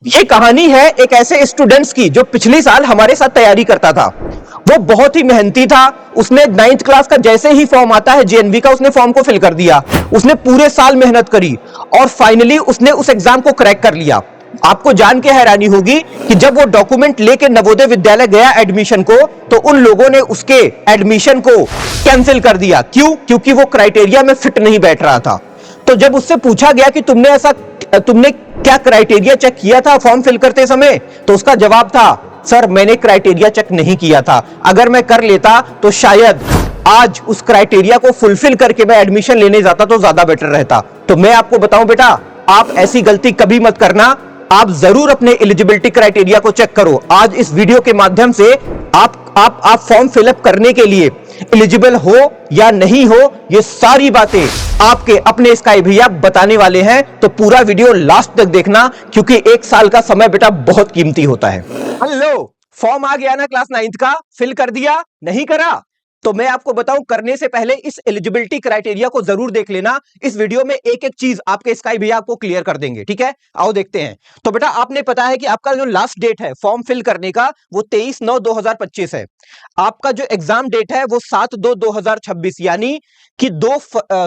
ये कहानी है एक ऐसे स्टूडेंट्स की जो पिछले साल हमारे साथ तैयारी करता था। वो बहुत ही मेहनती था। उसने 9th क्लास का जैसे ही फॉर्म आता है जेएनवी का, उसने फॉर्म को फिल कर दिया। उसने पूरे साल मेहनत करी और फाइनली उसने उस एग्जाम को क्रैक कर लिया। आपको जान के हैरानी होगी कि जब वो डॉक्यूमेंट लेके नवोदय विद्यालय गया एडमिशन को, तो उन लोगों ने उसके एडमिशन को कैंसिल कर दिया। क्यों? क्योंकि वो क्राइटेरिया में फिट नहीं बैठ रहा था। तो जब उससे पूछा गया कि तुमने क्या क्राइटेरिया चेक किया था फॉर्म फिल करते समय, तो उसका जवाब था, सर मैंने क्राइटेरिया चेक नहीं किया था। अगर मैं कर लेता तो शायद आज उस क्राइटेरिया को फुलफिल करके मैं एडमिशन लेने जाता तो ज्यादा बेटर रहता। तो मैं आपको बताऊं बेटा, आप ऐसी गलती कभी मत करना। आप जरूर अपने एलिजिबिलिटी क्राइटेरिया को चेक करो। आज इस वीडियो के माध्यम से आप फॉर्म फिलअप करने के लिए एलिजिबल हो या नहीं हो, ये सारी बातें आपके अपने स्काई भैया बताने वाले हैं। तो पूरा वीडियो लास्ट तक देखना, क्योंकि एक साल का समय बेटा बहुत कीमती होता है। हेलो, फॉर्म आ गया ना क्लास 9th का? फिल कर दिया? नहीं करा? तो मैं आपको बताऊं, करने से पहले इस एलिजिबिलिटी क्राइटेरिया को जरूर देख लेना। इस वीडियो में एक एक चीज आपके स्काई भैया आपको क्लियर कर देंगे, ठीक है? आओ देखते हैं। तो बेटा आपने पता है कि आपका जो लास्ट डेट है फॉर्म फिल करने का, वो 23/9/2025 है। आपका जो एग्जाम डेट है वो 7/2/2026, यानी कि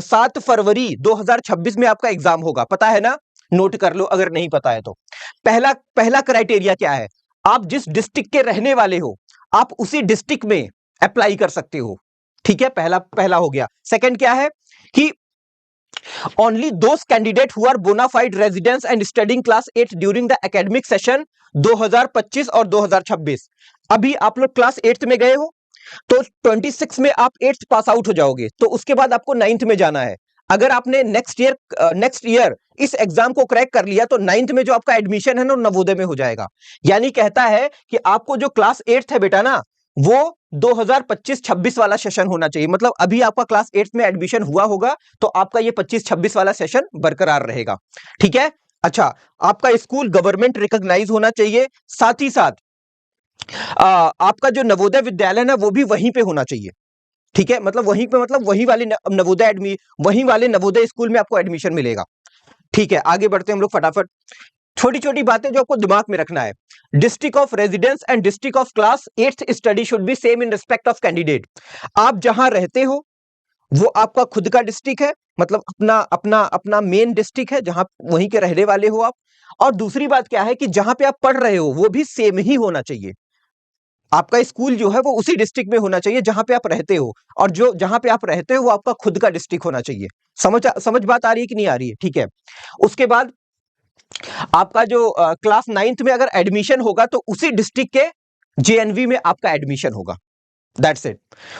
7 फरवरी 2026 में आपका एग्जाम होगा। पता है ना? नोट कर लो अगर नहीं पता है तो। पहला पहला क्राइटेरिया क्या है? आप जिस डिस्ट्रिक्ट के रहने वाले हो, आप उसी डिस्ट्रिक्ट में अप्लाई कर सकते हो। ठीक है, पहला पहला हो गया। सेकंड क्या है कि only those candidates who are bonafide residence and studying class 8 during the academic session 2025 और 2026। अभी आप लोग क्लास 8th में गए हो, तो 26 में आप 8th पास आउट हो जाओगे, तो उसके बाद आपको 9th में जाना है। अगर आपने नेक्स्ट ईयर इस एग्जाम को क्रैक कर लिया, तो 9th में जो आपका एडमिशन है ना, नवोदय में हो जाएगा। यानी कहता है कि आपको जो क्लास 8th है बेटा ना, वो 2025-26 वाला सेशन होना चाहिए। मतलब अभी आपका क्लास 8th में एडमिशन हुआ होगा, तो आपका ये 25-26 वाला सेशन बरकरार रहेगा। ठीक है? अच्छा, आपका स्कूल गवर्नमेंट रिकॉग्नाइज होना चाहिए। साथ ही साथ आपका जो नवोदय विद्यालय ना, वो भी वहीं पे होना चाहिए। ठीक है? मतलब वहीं पे, मतलब वहीं वाले नवोदय स्कूल में आपको एडमिशन मिलेगा। ठीक है, आगे बढ़ते हैं हम लोग फटाफट। छोटी छोटी बातें जो आपको दिमाग में रखना है। District of residence and district of class 8th study should be same in respect of candidate. आप जहां रहते हो वो आपका खुद का डिस्ट्रिक्ट है, मतलब अपना अपना अपना मेन डिस्ट्रिक्ट है, जहां वहीं के रहने वाले हो आप। और दूसरी बात क्या है कि जहां पे आप पढ़ रहे हो वो भी सेम ही होना चाहिए। आपका स्कूल जो है वो उसी डिस्ट्रिक्ट में होना चाहिए जहां पे आप रहते हो, और जो जहां पे आप रहते हो वो आपका खुद का डिस्ट्रिक्ट होना चाहिए। समझ बात आ रही है कि नहीं आ रही है? ठीक है। उसके बाद आपका जो क्लास 9th में अगर एडमिशन होगा, तो उसी डिस्ट्रिक्ट के जेएनवी में आपका एडमिशन होगा। That's it.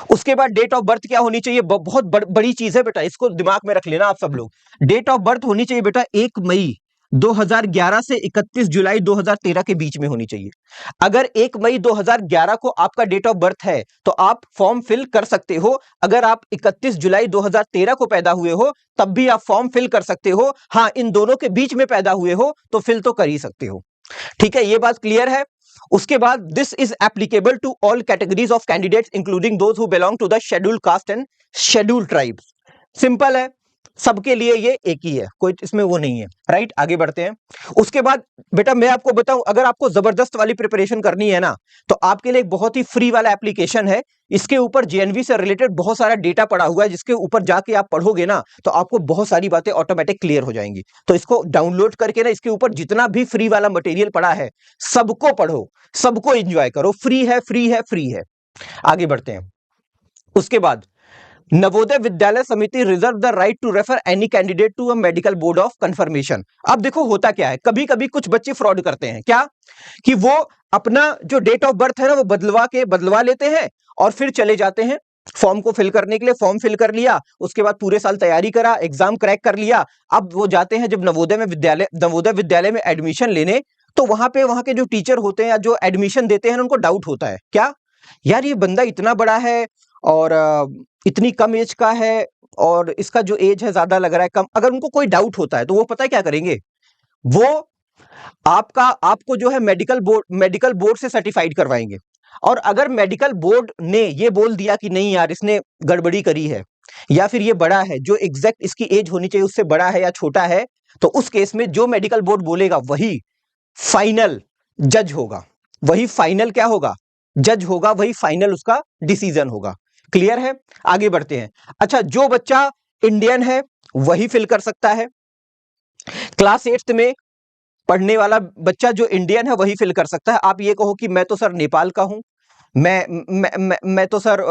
उसके बाद डेट ऑफ बर्थ क्या होनी चाहिए? बहुत बड़ी चीज है बेटा, इसको दिमाग में रख लेना आप सब लोग। डेट ऑफ बर्थ होनी चाहिए बेटा 1 मई 2011 से 31 जुलाई 2013 के बीच में होनी चाहिए। अगर 1 मई 2011 को आपका डेट ऑफ बर्थ है, तो आप फॉर्म फिल कर सकते हो। अगर आप 31 जुलाई 2013 को पैदा हुए हो, तब भी आप फॉर्म फिल कर सकते हो। हाँ, इन दोनों के बीच में पैदा हुए हो तो फिल तो कर ही सकते हो। ठीक है, ये बात क्लियर है। उसके बाद this is applicable to all categories of candidates including those who belong to the scheduled caste and scheduled tribes. Simple है, सबके लिए ये एक ही है, कोई इसमें वो नहीं है। राइट, आगे बढ़ते हैं। उसके बाद बेटा मैं आपको बताऊं, अगर आपको जबरदस्त वाली प्रिपरेशन करनी है ना, तो आपके लिए एक बहुत ही फ्री वाला एप्लीकेशन है। इसके ऊपर जेएनवी से रिलेटेड बहुत सारा डेटा पड़ा हुआ है, जिसके ऊपर जाके आप पढ़ोगे ना, तो आपको बहुत सारी बातें ऑटोमेटिक क्लियर हो जाएंगी। तो इसको डाउनलोड करके ना, इसके ऊपर जितना भी फ्री वाला मटेरियल पड़ा है सबको पढ़ो, सबको एंजॉय करो। फ्री है, फ्री है, फ्री है। आगे बढ़ते हैं। उसके बाद Navodaya Vidyalaya Samiti reserve the right to refer any candidate to a medical board of confirmation. अब देखो होता क्या है, कभी कभी कुछ बच्चे फ्रॉड करते हैं। क्या? कि वो अपना जो डेट ऑफ बर्थ है ना, वो बदलवा लेते हैं और फिर चले जाते हैं फॉर्म को फिल करने के लिए। फॉर्म फिल कर लिया, उसके बाद पूरे साल तैयारी करा, एग्जाम क्रैक कर लिया। अब वो जाते हैं जब नवोदय विद्यालय में एडमिशन लेने, तो वहां के जो टीचर होते हैं या जो एडमिशन देते हैं, उनको डाउट होता है। क्या यार, ये बंदा इतना बड़ा है और इतनी कम एज का है, और इसका जो एज है ज्यादा लग रहा है कम। अगर उनको कोई डाउट होता है तो वो पता है क्या करेंगे? वो आपको जो है मेडिकल बोर्ड से सर्टिफाइड करवाएंगे। और अगर मेडिकल बोर्ड ने ये बोल दिया कि नहीं यार, इसने गड़बड़ी करी है, या फिर ये बड़ा है, जो एग्जैक्ट इसकी एज होनी चाहिए उससे बड़ा है या छोटा है, तो उस केस में जो मेडिकल बोर्ड बोलेगा वही फाइनल जज होगा, वही फाइनल क्या होगा, जज होगा, वही फाइनल उसका डिसीजन होगा। क्लियर है? आगे बढ़ते हैं। अच्छा, जो बच्चा इंडियन है वही फिल कर सकता है। क्लास 8th में पढ़ने वाला बच्चा जो इंडियन है वही फिल कर सकता है। आप ये कहो कि मैं तो सर नेपाल का हूं, मैं तो सर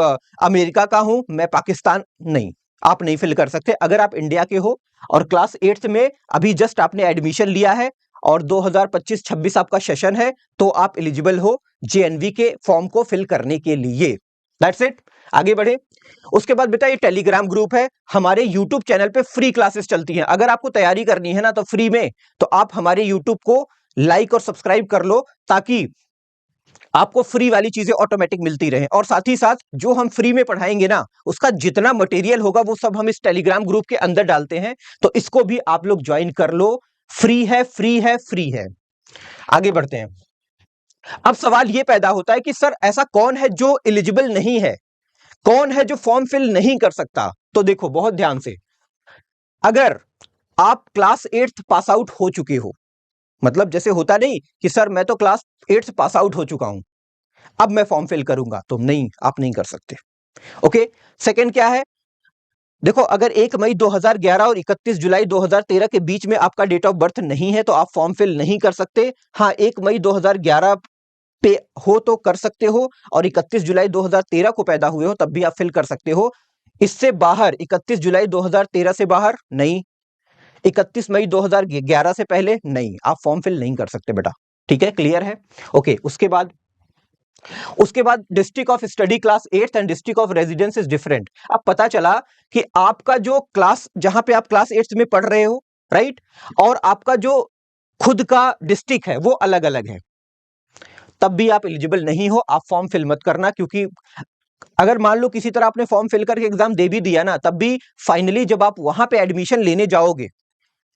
अमेरिका का हूं, मैं पाकिस्तान, नहीं, आप नहीं फिल कर सकते। अगर आप इंडिया के हो और क्लास 8th में अभी जस्ट आपने एडमिशन लिया है और 2025-26 आपका सेशन है, तो आप एलिजिबल हो जेएनवी के फॉर्म को फिल करने के लिए। That's it. आगे बढ़े। उसके बाद बेटा ये टेलीग्राम ग्रुप है, हमारे यूट्यूब चैनल पे फ्री क्लासेस चलती हैं। अगर आपको तैयारी करनी है ना तो फ्री में, तो आप हमारे यूट्यूब को लाइक और सब्सक्राइब कर लो, ताकि आपको फ्री वाली चीजें ऑटोमेटिक मिलती रहे। और साथ ही साथ जो हम फ्री में पढ़ाएंगे ना, उसका जितना मटेरियल होगा वो सब हम इस टेलीग्राम ग्रुप के अंदर डालते हैं, तो इसको भी आप लोग ज्वाइन कर लो। फ्री है, फ्री है, फ्री है। आगे बढ़ते हैं। अब सवाल ये पैदा होता है कि सर ऐसा कौन है जो एलिजिबल नहीं है, कौन है जो फॉर्म फिल नहीं कर सकता? तो देखो बहुत ध्यान से, अगर आप क्लास 8th पास आउट हो चुके हो, मतलब जैसे होता नहीं कि सर मैं तो क्लास 8th पास आउट हो चुका हूं, अब मैं फॉर्म फिल करूंगा, तो नहीं, आप नहीं कर सकते। ओके। सेकंड क्या है, देखो अगर 1 मई 2011 और 31 जुलाई 2013 के बीच में आपका डेट ऑफ बर्थ नहीं है तो आप फॉर्म फिल नहीं कर सकते। हाँ, 1 मई 2011 पे हो तो कर सकते हो, और 31 जुलाई 2013 को पैदा हुए हो तब भी आप फिल कर सकते हो। इससे बाहर 31 जुलाई 2013 से बाहर नहीं, 31 मई 2011 से पहले नहीं, आप फॉर्म फिल नहीं कर सकते बेटा। ठीक है, क्लियर है? ओके। उसके बाद district of study class 8th and district of residence is different. अब पता चला कि आपका जो क्लास, जहां पे आप क्लास 8th में पढ़ रहे हो, राइट, और आपका जो खुद का डिस्ट्रिक्ट है वो अलग अलग है, तब भी आप एलिजिबल नहीं हो, आप फॉर्म फिल मत करना। क्योंकि अगर मान लो किसी तरह आपने फॉर्म फिल करके एग्जाम दे भी दिया ना, तब भी फाइनली जब आप वहां पे एडमिशन लेने जाओगे,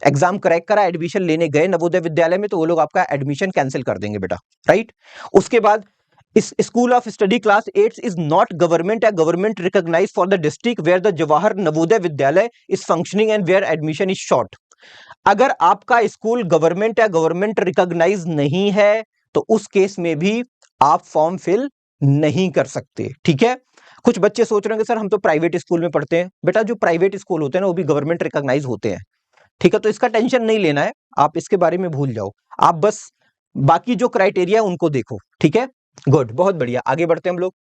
एग्जाम क्रैक करा, एडमिशन लेने गए नवोदय विद्यालय में, तो वो लोग आपका एडमिशन कैंसिल कर देंगे बेटा, राइट। उसके बाद इस school of study class 8 is not government या government recognise for the district where the Jawahar Navodaya Vidyalaya is functioning and where admission is short. अगर आपका स्कूल गवर्नमेंट या गवर्नमेंट रिकॉग्नाइज नहीं है तो उस केस में भी आप फॉर्म फिल नहीं कर सकते। ठीक है। कुछ बच्चे सोच रहे हैं सर हम तो प्राइवेट स्कूल में पढ़ते हैं। बेटा जो प्राइवेट स्कूल होते हैं ना वो भी गवर्नमेंट रिकॉग्नाइज होते हैं। ठीक है, तो इसका टेंशन नहीं लेना है, आप इसके बारे में भूल जाओ, आप बस बाकी जो क्राइटेरिया है उनको देखो। ठीक है, गुड, बहुत बढ़िया। आगे बढ़ते हैं हम लोग।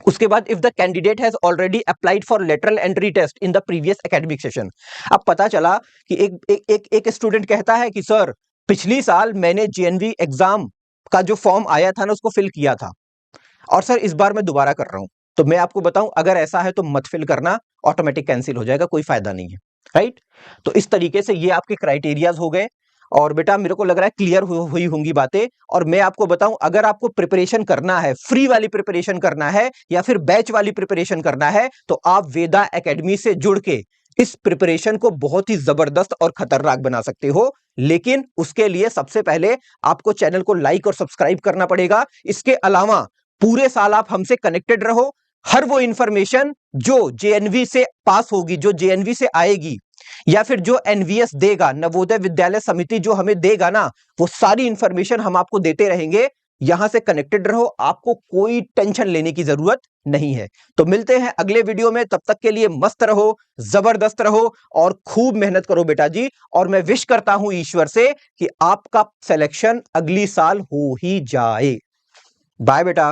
उसके बाद if the candidate has already applied for lateral entry test in the previous academic session. अब पता चला कि एक स्टूडेंट कहता है कि सर पिछली साल मैंने जेएनवी एग्जाम का जो फॉर्म आया था ना उसको फिल किया था, और सर इस बार मैं दोबारा कर रहा हूं। तो मैं आपको बताऊं, अगर ऐसा है तो मत फिल करना, ऑटोमेटिक कैंसिल हो जाएगा, कोई फायदा नहीं है, राइट। तो इस तरीके से ये आपके क्राइटेरियाज हो गए। और बेटा मेरे को लग रहा है क्लियर हुई होंगी बातें। और मैं आपको बताऊं, अगर आपको प्रिपरेशन करना है, फ्री वाली प्रिपरेशन करना है या फिर बैच वाली प्रिपरेशन करना है, तो आप वेदा एकेडमी से जुड़ के इस प्रिपरेशन को बहुत ही जबरदस्त और खतरनाक बना सकते हो। लेकिन उसके लिए सबसे पहले आपको चैनल को लाइक और सब्सक्राइब करना पड़ेगा। इसके अलावा पूरे साल आप हमसे कनेक्टेड रहो। हर वो इंफॉर्मेशन जो जेएनवी से पास होगी, जो जेएनवी से आएगी, या फिर जो एनवीएस देगा, नवोदय विद्यालय समिति जो हमें देगा ना, वो सारी इंफॉर्मेशन हम आपको देते रहेंगे। यहां से कनेक्टेड रहो, आपको कोई टेंशन लेने की जरूरत नहीं है। तो मिलते हैं अगले वीडियो में, तब तक के लिए मस्त रहो, जबरदस्त रहो और खूब मेहनत करो बेटा जी। और मैं विश करता हूं ईश्वर से कि आपका सिलेक्शन अगली साल हो ही जाए। बाय बेटा।